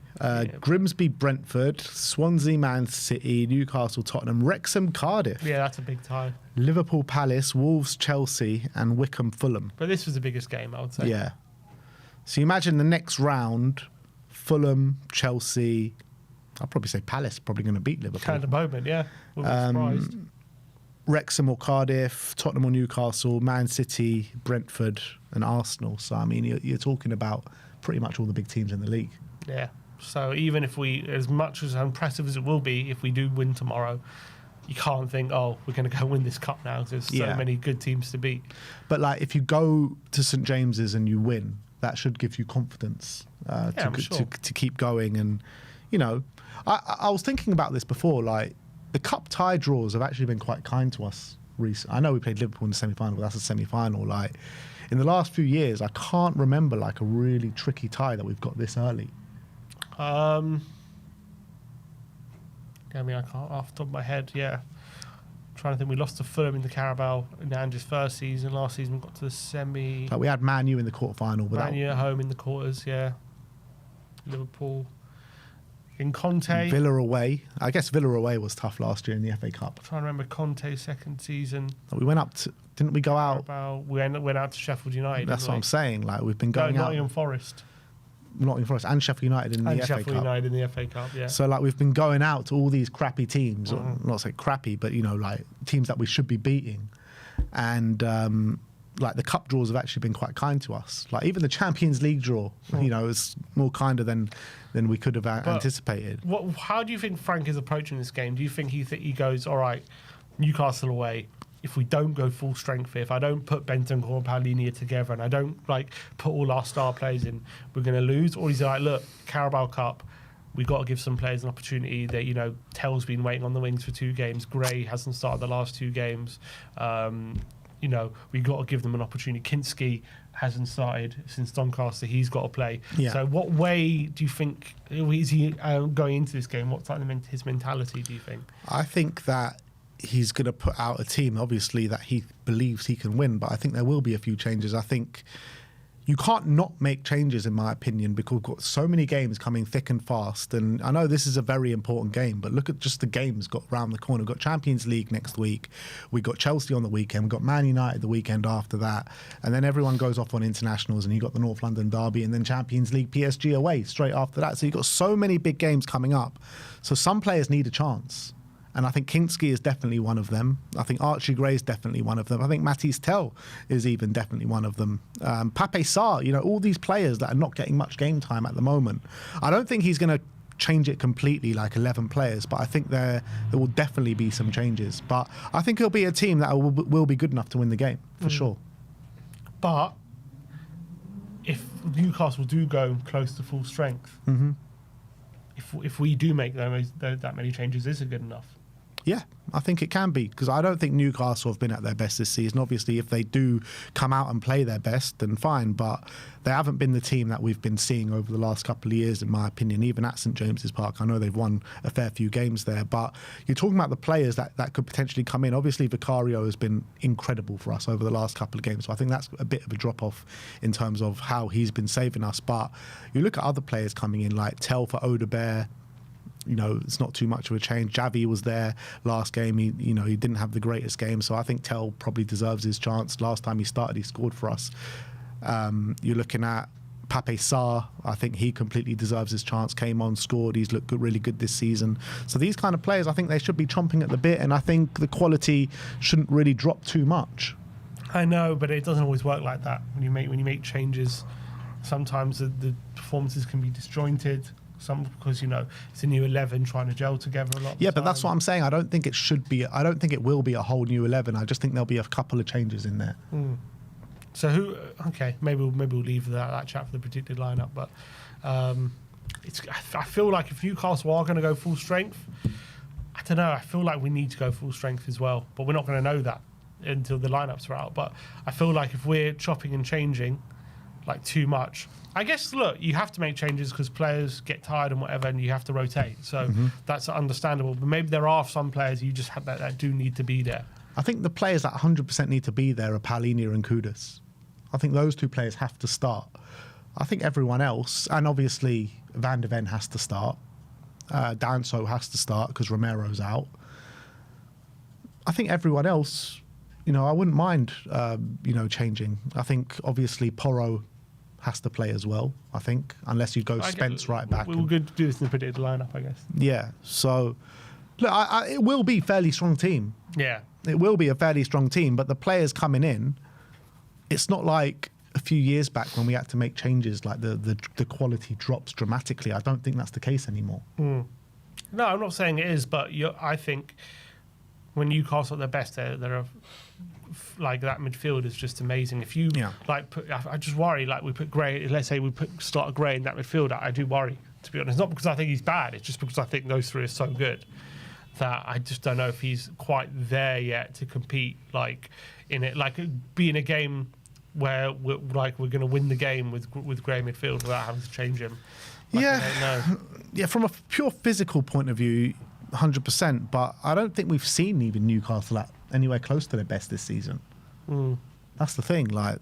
Grimsby, Brentford, Swansea, Man City, Newcastle, Tottenham, Wrexham, Cardiff. Yeah, that's a big tie. Liverpool, Palace, Wolves, Chelsea, and Wycombe, Fulham. But this was the biggest game, I would say. Yeah. So you imagine the next round, Fulham, Chelsea. I'd probably say Palace probably going to beat Liverpool. At the moment, yeah. Wouldn't be surprised. Wrexham or Cardiff, Tottenham or Newcastle, Man City, Brentford, and Arsenal. So I mean, you're talking about pretty much all the big teams in the league. Yeah. So even if we, as much as impressive as it will be, if we do win tomorrow, you can't think, oh, we're going to go win this cup now. There's so many good teams to beat. But like, if you go to St James's and you win, that should give you confidence to keep going. And you know, I was thinking about this before. Like, the cup tie draws have actually been quite kind to us I know we played Liverpool in the semi-final, but that's a semi-final. Like, in the last few years, I can't remember like a really tricky tie that we've got this early. I mean, I can't off the top of my head. Yeah, trying to think. We lost to Fulham in the Carabao in Andrew's first season. Last season we got to the semi. Like we had Man U in the quarterfinal, but Man U at home in the quarters. Yeah, Liverpool in Conte. Villa away. I guess Villa away was tough last year in the FA Cup. I'm trying to remember Conte's second season. We went up to. Didn't we go out? We went out to Sheffield United. That's what I'm saying. Like we've been going out. Nottingham Forest. Nottingham Forest and Sheffield United in the FA Cup. Sheffield United in the FA Cup, yeah. So like we've been going out to all these crappy teams, or not say crappy, but you know, like teams that we should be beating, and like the cup draws have actually been quite kind to us. Like even the Champions League draw, you know, is more kinder than we could have anticipated. How do you think Frank is approaching this game? Do you think he goes, all right, Newcastle away? If we don't go full strength, if I don't put Bentancur and Palhinha together and I don't like put all our star players in, we're going to lose? Or is he like, look, Carabao Cup, we've got to give some players an opportunity that, you know, Tell's been waiting on the wings for 2 games. Gray hasn't started the last 2 games. You know, we've got to give them an opportunity. Kinski hasn't started since Doncaster. He's got to play. Yeah. So what way do you think, is he going into this game? What's like his mentality, do you think? I think that he's going to put out a team, obviously, that he believes he can win, but I think there will be a few changes. I think you can't not make changes, in my opinion, because we've got so many games coming thick and fast. And I know this is a very important game, but look at just the games got round the corner. We've got Champions League next week. We've got Chelsea on the weekend. We've got Man United the weekend after that. And then everyone goes off on internationals, and you've got the North London derby, and then Champions League PSG away straight after that. So you've got so many big games coming up. So some players need a chance. And I think Kinski is definitely one of them. I think Archie Gray is definitely one of them. I think Matisse Tell is even definitely one of them. Pape Sarr, you know, all these players that are not getting much game time at the moment. I don't think he's going to change it completely, like 11 players, but I think there will definitely be some changes. But I think it'll be a team that will be good enough to win the game, for sure. But if Newcastle do go close to full strength, if we do make that many changes, is it good enough? Yeah, I think it can be, because I don't think Newcastle have been at their best this season. Obviously, if they do come out and play their best, then fine, but they haven't been the team that we've been seeing over the last couple of years, in my opinion, even at St James's Park. I know they've won a fair few games there, but you're talking about the players that could potentially come in. Obviously, Vicario has been incredible for us over the last couple of games, so I think that's a bit of a drop-off in terms of how he's been saving us. But you look at other players coming in, like Tell for Odebear. You know, it's not too much of a change. Javi was there last game. He didn't have the greatest game, so I think Tell probably deserves his chance. Last time he started, he scored for us. You're looking at Pape Sarr. I think he completely deserves his chance. Came on, scored. He's looked really good this season. So these kind of players, I think they should be chomping at the bit, and I think the quality shouldn't really drop too much. I know, but it doesn't always work like that. When you make changes, sometimes the performances can be disjointed. Because, you know, it's a new 11 trying to gel together a lot. Yeah, but that's what I'm saying. I don't think it will be a whole new 11. I just think there'll be a couple of changes in there. So maybe we'll leave that chat for the predicted lineup. But I feel like if Newcastle are going to go full strength, I don't know. I feel like we need to go full strength as well. But we're not going to know that until the lineups are out. But I feel like if we're chopping and changing like too much, I guess, look, you have to make changes because players get tired and whatever, and you have to rotate. So that's understandable. But maybe there are some players you just have that do need to be there. I think the players that 100% need to be there are Palhinha and Kudus. I think those 2 players have to start. I think everyone else, and obviously Van de Ven has to start. Danso has to start because Romero's out. I think everyone else, you know, I wouldn't mind, changing. I think obviously Porro has to play as well, I think, unless you go Spence right back. We're going to do this in the predicted lineup, I guess. Yeah, so look, it will be a fairly strong team. Yeah. It will be a fairly strong team, but the players coming in, it's not like a few years back when we had to make changes, like the quality drops dramatically. I don't think that's the case anymore. No, I'm not saying it is, but I think when Newcastle at their best, they're like that midfield is just amazing. If you I just worry, like we put Gray, let's say we start Gray in that midfield, I do worry, to be honest. Not because I think he's bad, it's just because I think those 3 are so good. that I just don't know if he's quite there yet to compete like in it, like be in a game where we're going to win the game with grey midfield without having to change him. Like, Yeah, from a pure physical point of view, 100%. But I don't think we've seen even Newcastle at anywhere close to their best this season. That's the thing. Like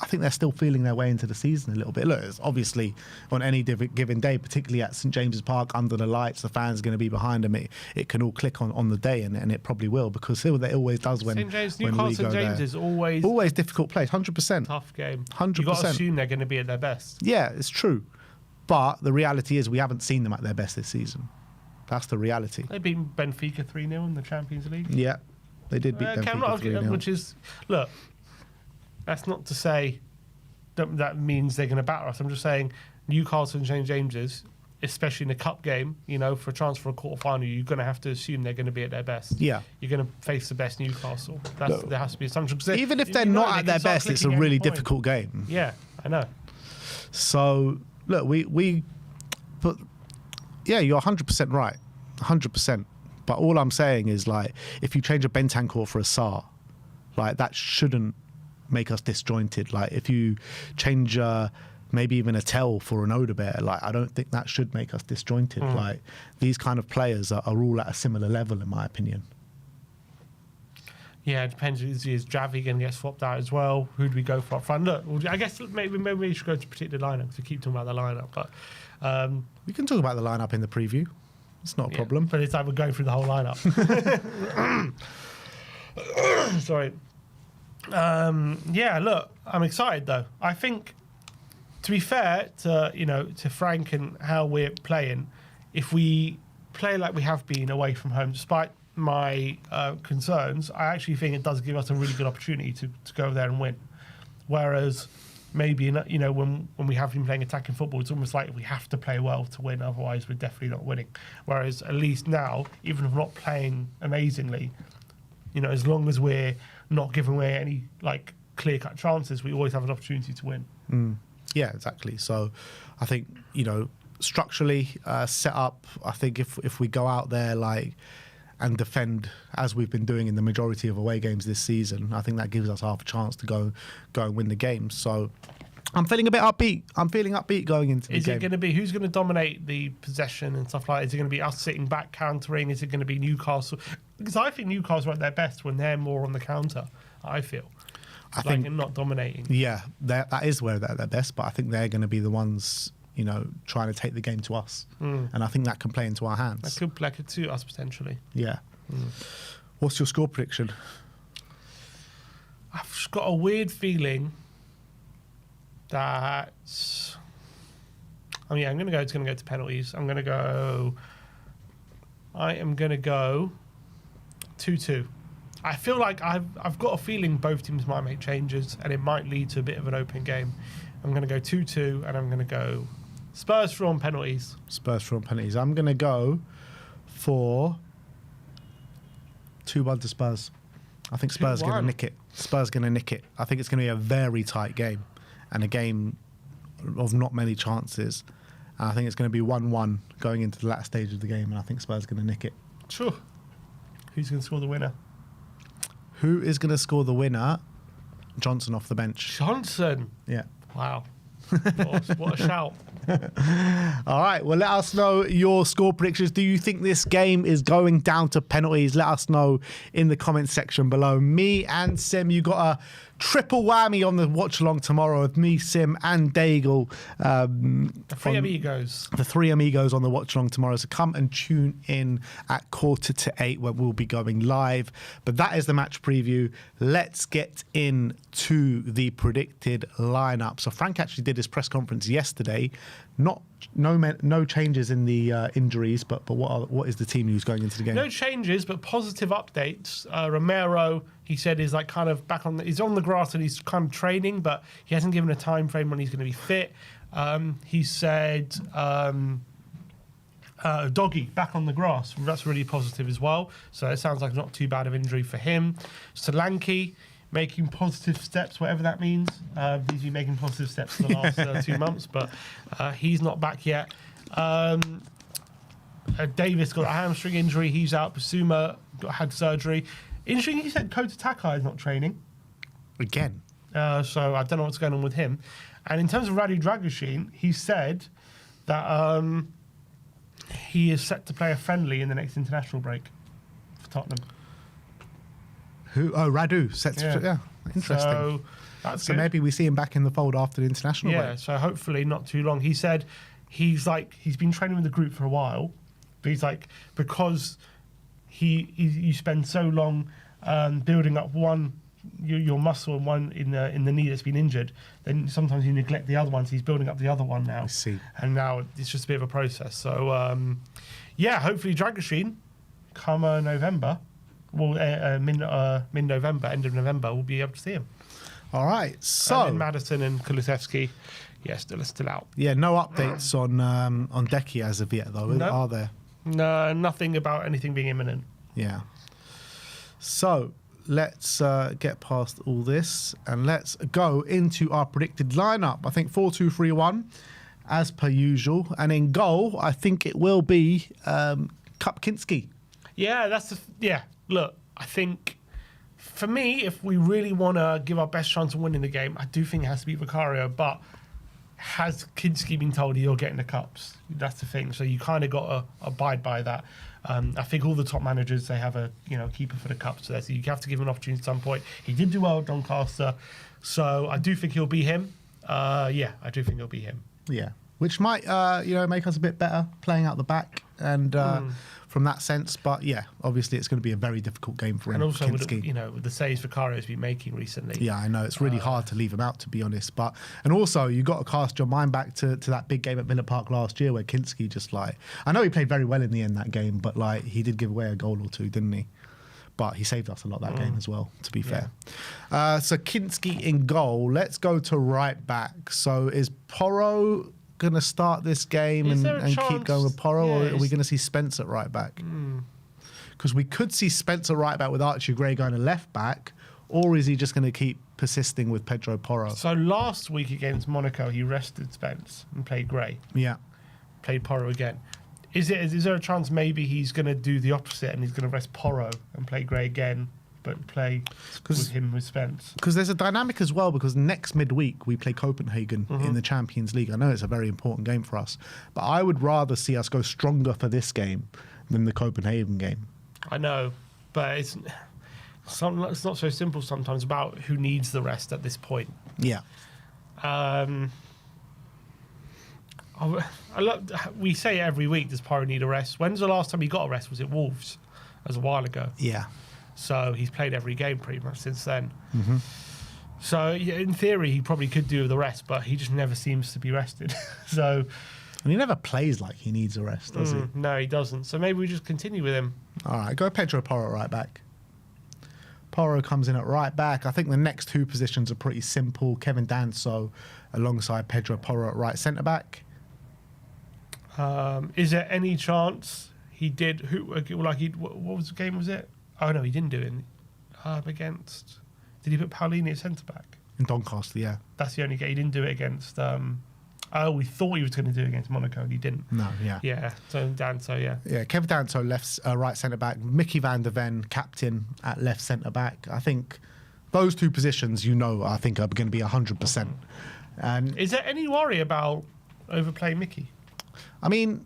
I think they're still feeling their way into the season a little bit. Look, it's obviously on any given day, particularly at St James's Park, under the lights, the fans are going to be behind them. It can all click on the day, and it probably will, because it always does when Newcastle we go St James there. is always difficult place, 100%. tough game. 100%. You got to assume they're going to be at their best. Yeah, it's true. But the reality is we haven't seen them at their best this season. That's the reality. They beat Benfica 3-0 in the Champions League. Yeah, they did beat Benfica 3-0. Which is, look, that's not to say that means they're going to batter us. I'm just saying Newcastle and St James's, especially in a cup game, for a chance for a quarter-final, you're going to have to assume they're going to be at their best. Yeah. You're going to face the best Newcastle. There has to be assumption. Even if they're not at their best, it's a really difficult game. Yeah, I know. So, look, but yeah, you're 100% right. 100%. But all I'm saying is, like, if you change a Bentancur for a Sarr, like, that shouldn't make us disjointed. Like, if you change maybe even a Tell for an Odebear, like, I don't think that should make us disjointed. Like, these kind of players are all at a similar level, in my opinion. Yeah, it depends. Is Javi going to get swapped out as well? Who do we go for up front? Look, I guess maybe we should go to predicted lineup, because we keep talking about the lineup. But we can talk about the lineup in the preview. It's not a problem. But it's like we're going through the whole lineup. Sorry. Yeah, look, I'm excited though. I think, to be fair to Frank and how we're playing, if we play like we have been away from home, despite my concerns, I actually think it does give us a really good opportunity to go there and win. Whereas maybe when we have been playing attacking football, it's almost like we have to play well to win, otherwise we're definitely not winning. Whereas at least now, even if we're not playing amazingly, as long as we're not giving away any like clear-cut chances, we always have an opportunity to win. Yeah, exactly. So I think, structurally set up, I think if we go out there and defend as we've been doing in the majority of away games this season, I think that gives us half a chance to go and win the game. So I'm feeling a bit upbeat. I'm feeling upbeat going into the game. Is it going to be, who's going to dominate the possession and stuff like that? Is it going to be us sitting back countering? Is it going to be Newcastle? Because I think Newcastle are at their best when they're more on the counter, I feel. I think not dominating. Yeah, that is where they're at their best, but I think they're going to be the ones, trying to take the game to us. And I think that can play into our hands. That could suit us potentially. Yeah. What's your score prediction? I've just got a weird feeling that I'm going to go. It's going to go to penalties. I am going to go 2-2. I feel like I've got a feeling both teams might make changes, and it might lead to a bit of an open game. I'm going to go 2-2, and I'm going to go Spurs through on penalties. Spurs through on penalties. I'm going to go for 2-1 to Spurs. I think Spurs are going to nick it. Spurs going to nick it. I think it's going to be a very tight game, and a game of not many chances. And I think it's going to be 1-1 going into the last stage of the game, and I think Spurs are going to nick it. Sure. Who's going to score the winner? Who is going to score the winner? Johnson off the bench. Johnson? Yeah. Wow. What a shout. All right, well, let us know your score predictions. Do you think this game is going down to penalties? Let us know in the comment section below. Me and Sim, you got a triple whammy on the watch along tomorrow with me, Sim, and Daigle. The three amigos. The three amigos on the watch along tomorrow. So come and tune in at 7:45 where we'll be going live. But that is the match preview. Let's get into the predicted lineup. So Frank actually did his press conference yesterday. No changes in the injuries, but what is the team news going into the game? No changes, but positive updates. Romero, he said, is like kind of back on. He's on the grass and he's kind of training, but he hasn't given a time frame when he's going to be fit. He said Doggy back on the grass. That's really positive as well. So it sounds like not too bad of injury for him. Solanke making positive steps, whatever that means. He's been making positive steps for the last 2 months, but he's not back yet. Davis got a hamstring injury. He's out. Basuma had surgery. Interesting, he said Kota Takai is not training. Again. So I don't know what's going on with him. And in terms of Radu Dragusin, he said that he is set to play a friendly in the next international break for Tottenham. Who? Oh, Radu. Yeah. Interesting. So that's good. Maybe we see him back in the fold after the international break. Yeah, so hopefully not too long. He said he's been training with the group for a while, but he's like, because you spend so long building up your muscle and one in the knee that's been injured, then sometimes you neglect the other one. So he's building up the other one now. I see. And now it's just a bit of a process. So hopefully Dragusin come November, mid-November, end of November, we'll be able to see him. All right. So and then Madison and Kulusevski, still out. Yeah, no updates on Decky as of yet, though, No. are there? No, nothing about anything being imminent. Yeah. So let's get past all this and let's go into our predicted lineup. I think 4-2-3-1 as per usual. And in goal, I think it will be Kupkinski. Yeah, Look, I think for me, if we really want to give our best chance of winning the game, I do think it has to be Vicario. But has Kinski been told you're getting the cups? That's the thing. So you kind of got to abide by that. I think all the top managers, they have a keeper for the cups there, so you have to give him an opportunity at some point. He did do well at Doncaster, so I do think he'll be him. I do think he'll be him. Yeah, which might make us a bit better playing out the back and from that sense. But yeah, obviously it's going to be a very difficult game for him. And also Kinski. with the saves Vicario's been making recently. Yeah, I know it's really hard to leave him out, to be honest. And also you got to cast your mind back to that big game at Villa Park last year where Kinski just I know he played very well in the end that game, but he did give away a goal or two, didn't he? But he saved us a lot that game as well, to be fair. So Kinski in goal. Let's go to right back. So is Porro going to start this game and keep going with Porro, or are we going to see Spence at right back? Because we could see Spence at right back with Archie Gray going to left back, or is he just going to keep persisting with Pedro Porro? So last week against Monaco, he rested Spence and played Gray. Yeah. Played Porro again. Is there a chance maybe he's going to do the opposite and he's going to rest Porro and play Gray again, but play with him with Spence? Because there's a dynamic as well, because next midweek we play Copenhagen in the Champions League. I know it's a very important game for us, but I would rather see us go stronger for this game than the Copenhagen game. I know, but it's not so simple sometimes about who needs the rest at this point. Yeah. We say every week, does Porro need a rest? When's the last time he got a rest? Was it Wolves? That was a while ago. Yeah. So he's played every game pretty much since then. So in theory, he probably could do the rest, but he just never seems to be rested. And he never plays like he needs a rest, does he? No, he doesn't. So maybe we just continue with him. All right, go Pedro Porro right back. Porro comes in at right back. I think the next two positions are pretty simple. Kevin Danso alongside Pedro Porro at right centre back. Is there any chance he did? What was the game? Was it? Oh no, he didn't do it against. Did he put Paulini at centre back? In Doncaster, yeah. That's the only game he didn't do it against. We thought he was going to do it against Monaco, and he didn't. No, yeah. Yeah. So Danso, yeah. Yeah, Kevin Danso left right centre back. Mickey van der Ven, captain at left centre back. I think those two positions, I think are going to be 100%. And is there any worry about overplaying Mickey? I mean,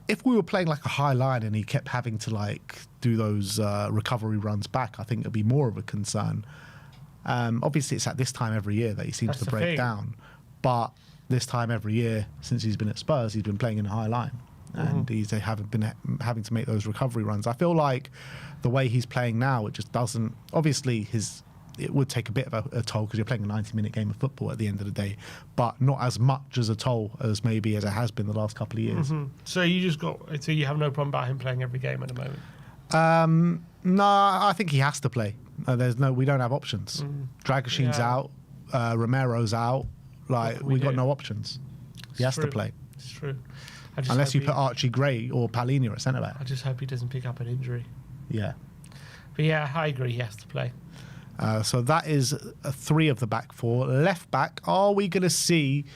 if we were playing like a high line and he kept having to do those recovery runs back, I think it'd be more of a concern. Obviously, it's at this time every year that he seems to break down. But this time every year since he's been at Spurs, he's been playing in a high line, and they haven't been having to make those recovery runs. I feel like the way he's playing now, it just doesn't. Obviously, it would take a bit of a toll because you're playing a 90-minute game of football at the end of the day, but not as much as a toll as maybe as it has been the last couple of years. So you have no problem about him playing every game at the moment? No, I think he has to play. We don't have options. Dragusin's out, Romero's out. We got no options. He has to play. It's true. Unless you put Archie Gray or Paulini at centre back. I just hope he doesn't pick up an injury. Yeah. But yeah, I agree. He has to play. So that is 3 of the back 4. Left back, are we going to see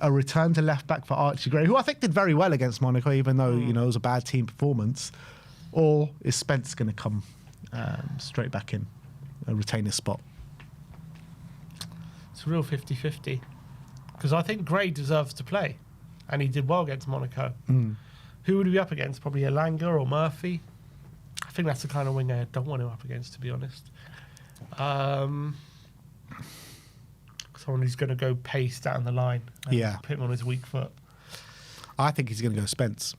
a return to left back for Archie Gray, who I think did very well against Monaco, even though it was a bad team performance, or is Spence going to come straight back in and retain his spot? It's a real 50-50 because I think Gray deserves to play, and he did well against Monaco. Who would he be up against? Probably Elanga or Murphy. I think that's the kind of winger I don't want him up against, to be honest. Someone who's going to go pace down the line and put him on his weak foot. I think he's going to go Spence.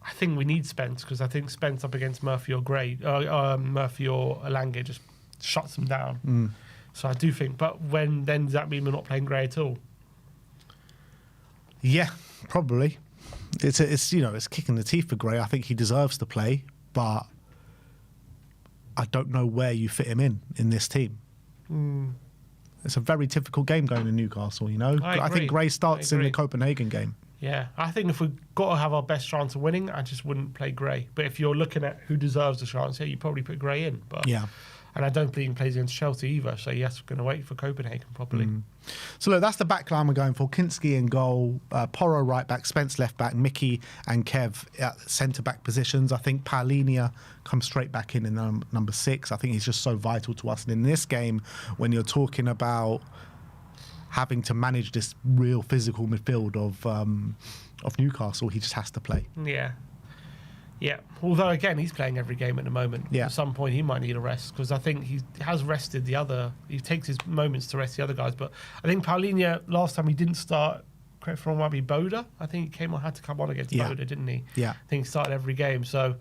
I think we need Spence because I think Spence up against Murphy or Gray, Murphy or Elanga just shuts them down. So I do think, but then does that mean we're not playing Gray at all? Yeah, probably. It's kicking the teeth for Gray. I think he deserves to play, but I don't know where you fit him in this team. It's a very difficult game going to Newcastle, I think Gray starts in the Copenhagen game. Yeah, I think if we've got to have our best chance of winning, I just wouldn't play Gray. But if you're looking at who deserves the chance, you probably put Gray in. But yeah. And I don't think he plays against Chelsea either, so yes, we're going to wait for Copenhagen probably. So look, that's the back line we're going for. Kinski in goal, Porro right back, Spence left back, Mickey and Kev at centre back positions. I think Paulinia comes straight back in number 6. I think he's just so vital to us. And in this game, when you're talking about having to manage this real physical midfield of Newcastle, he just has to play. Yeah. Although, again, he's playing every game at the moment. Yeah. At some point, he might need a rest because I think he has rested the other... He takes his moments to rest the other guys. But I think Paulinia, last time he didn't start, correct from might be Boda. I think he had to come on against Boda, didn't he? Yeah. I think he started every game. So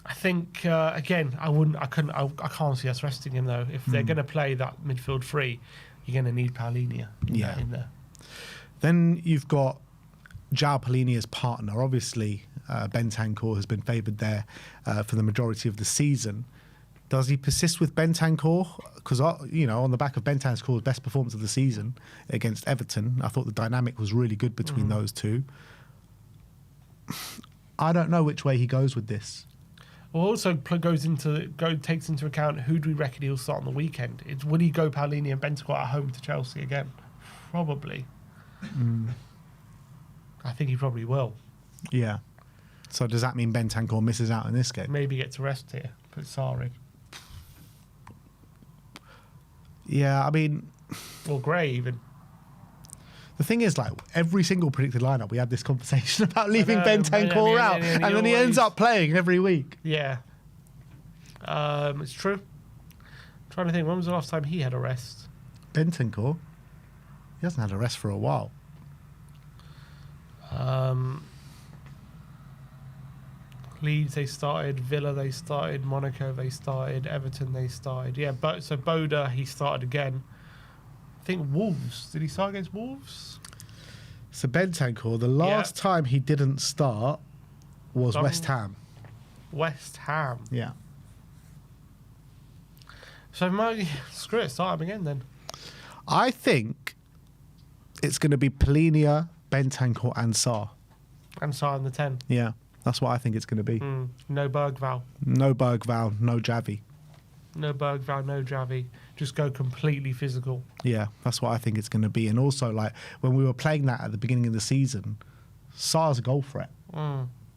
I think, again, I can't see us resting him, though. If they're going to play that midfield free, you're going to need Paulinia in there. Then you've got João Paulinia's partner. Obviously, Bentancur has been favoured there for the majority of the season. Does he persist with Bentancur? Because, on the back of Bentancur's best performance of the season against Everton, I thought the dynamic was really good between those two. I don't know which way he goes with this. Well, also takes into account who do we reckon he'll start on the weekend. Would he go Paulinia and Bentancur at home to Chelsea again? Probably. I think he probably will. Yeah. So does that mean Bentancur misses out in this game? Maybe gets a rest here. Put Sarr in. Yeah, I mean... Or Gray, even. The thing is, every single predicted lineup, we had this conversation about leaving Bentancur out, and then he ends up playing every week. Yeah. It's true. I'm trying to think, when was the last time he had a rest? Bentancur? He hasn't had a rest for a while. Leeds, they started. Villa, they started. Monaco, they started. Everton, they started. Yeah, so Boda, he started again. I think Wolves. Did he start against Wolves? So Bentancur, the last time he didn't start was West Ham. West Ham. Yeah. So screw it, start him again then. I think it's going to be Paulinia, Bentancur and Sarr. And Sarr on the 10. Yeah, that's what I think it's going to be. No Bergval. No Bergval, no Javi. No Bergval, no Javi. Just go completely physical. Yeah, that's what I think it's going to be. And also, when we were playing that at the beginning of the season, Sarr's a goal threat.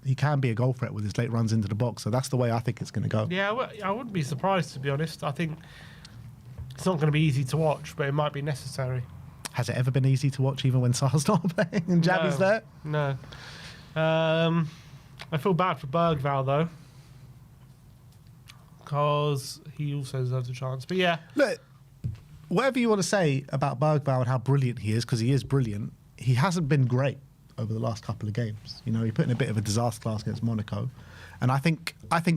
He can be a goal threat with his late runs into the box. So that's the way I think it's going to go. Yeah, I wouldn't be surprised, to be honest. I think it's not going to be easy to watch, but it might be necessary. Has it ever been easy to watch even when Sarr's not playing and Javi's there? No. I feel bad for Bergval, though. Because he also deserves a chance. But yeah. Look, whatever you want to say about Bergval and how brilliant he is, because he is brilliant, he hasn't been great over the last couple of games. He put in a bit of a disaster class against Monaco. And I think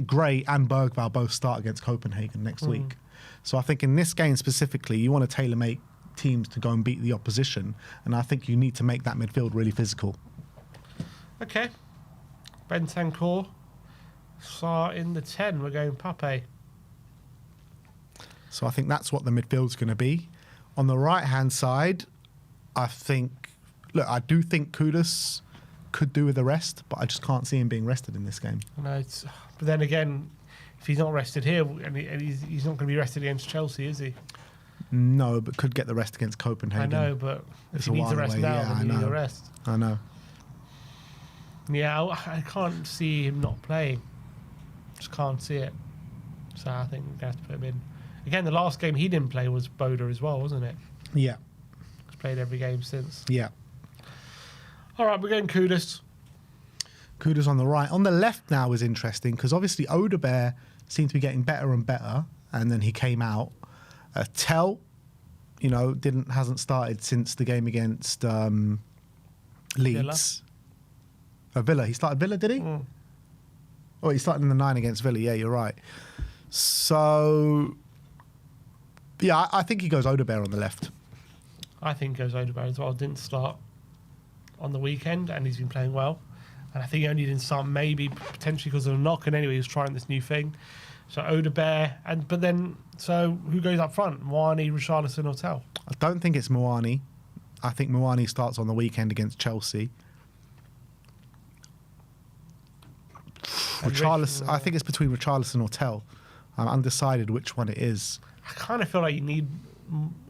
Gray and Bergval both start against Copenhagen next week. So I think in this game specifically, you want to tailor-make teams to go and beat the opposition. And I think you need to make that midfield really physical. Okay. Bentancur. Sarr in the 10. We're going Pape. So I think that's what the midfield's going to be. On the right-hand side, I do think Kudus could do with a rest, but I just can't see him being rested in this game. No, but then again, if he's not rested here, and he's not going to be rested against Chelsea, is he? No, but could get the rest against Copenhagen. I know, but It's if you a need the while rest away. now, Yeah, then you I need the know. rest. I know. Yeah, I can't see him not playing. Just can't see it. So I think we have to put him in. Again, the last game he didn't play was Boda as well, wasn't it? Yeah. He's played every game since. Yeah. All right, we're going Kudus. Kudos on the right. On the left now is interesting because obviously Odebear seemed to be getting better and better, and then he came out. Tell, hasn't started since the game against Leeds. Villa. He started Villa, did he? Mm. Oh, he started in the 9 against Villa. Yeah, you're right. So, yeah, I think he goes Odebear on the left. I think goes Odegaard as well. Didn't start on the weekend, and he's been playing well. And I think he only didn't start maybe potentially because of a knock. And anyway, he was trying this new thing. So Odebear, so who goes up front? Moani, Richarlison, or Tell? I don't think it's Moani. I think Moani starts on the weekend against Chelsea. Richarlison, I think it's between Richarlison or Tell. I'm undecided which one it is. I kind of feel like you need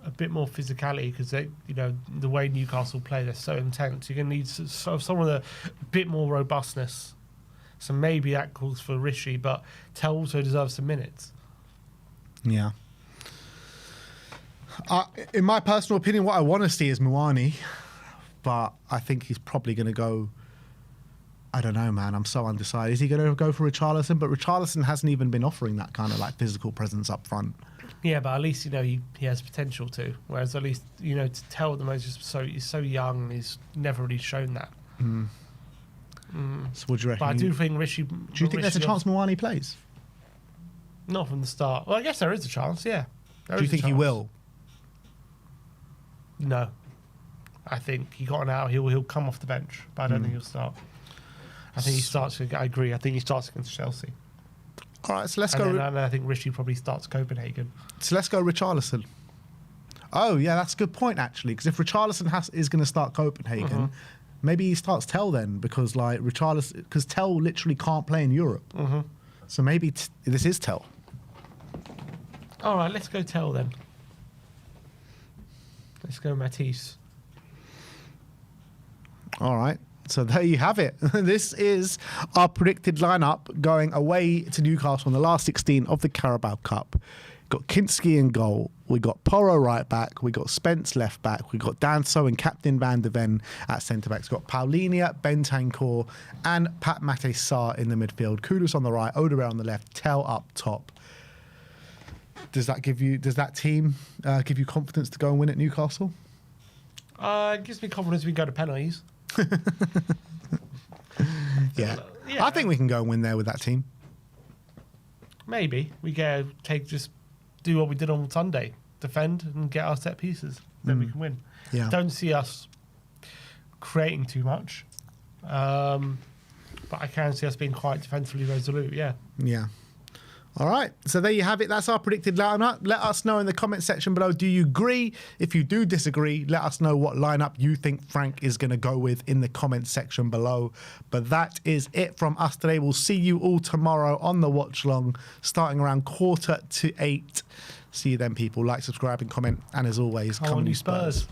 a bit more physicality because the way Newcastle play, they're so intense. You're going to need someone with a bit more robustness. So maybe that calls for Rishi, but Tell also deserves some minutes. Yeah. In my personal opinion, what I want to see is Moani, but I think he's probably going to go. I don't know, man. I'm so undecided. Is he going to go for Richarlison? But Richarlison hasn't even been offering that kind of like physical presence up front. Yeah, but at least he has potential to. Whereas at least to Tell the most he's so young and he's never really shown that. Mm. So what do you reckon? But I do think Rishi. Do you think there's a chance Moani plays? Not from the start. Well, I guess there is a chance. Yeah. Do you think he will? No. I think he got an out. He'll come off the bench, but I don't think he'll start. I think he starts. I agree. I think he starts against Chelsea. All right, so let's and go. Then I think Rishi probably starts Copenhagen. So let's go Richarlison. Oh yeah, that's a good point actually. Because if Richarlison is going to start Copenhagen, maybe he starts Tell then, because like Richarlison, because Tell literally can't play in Europe. So maybe this is Tell. All right, let's go Tell then. Let's go Matisse. All right. So there you have it. This is our predicted lineup going away to Newcastle in the last 16 of the Carabao Cup. Got Kinski in goal. We got Porro right back. We got Spence left back. We got Danso and Captain Van de Ven at centre backs. Got Paulinia, Bentancur, and Pat Mate Sarr in the midfield. Kudus on the right, Odegaard on the left, Tell up top. Does that team give you confidence to go and win at Newcastle? It gives me confidence we can go to penalties. Yeah. I think we can go and win there with that team. Maybe we just do what we did on Sunday, defend and get our set pieces. Then we can win. Yeah. Don't see us creating too much, but I can see us being quite defensively resolute. Yeah. Yeah. All right, so there you have it. That's our predicted lineup. Let us know in the comment section below. Do you agree? If you do disagree, let us know what lineup you think Frank is going to go with in the comment section below. But that is it from us today. We'll see you all tomorrow on the watch long, starting around 7:45. See you then, people. Like, subscribe, and comment. And as always, come on, you Spurs.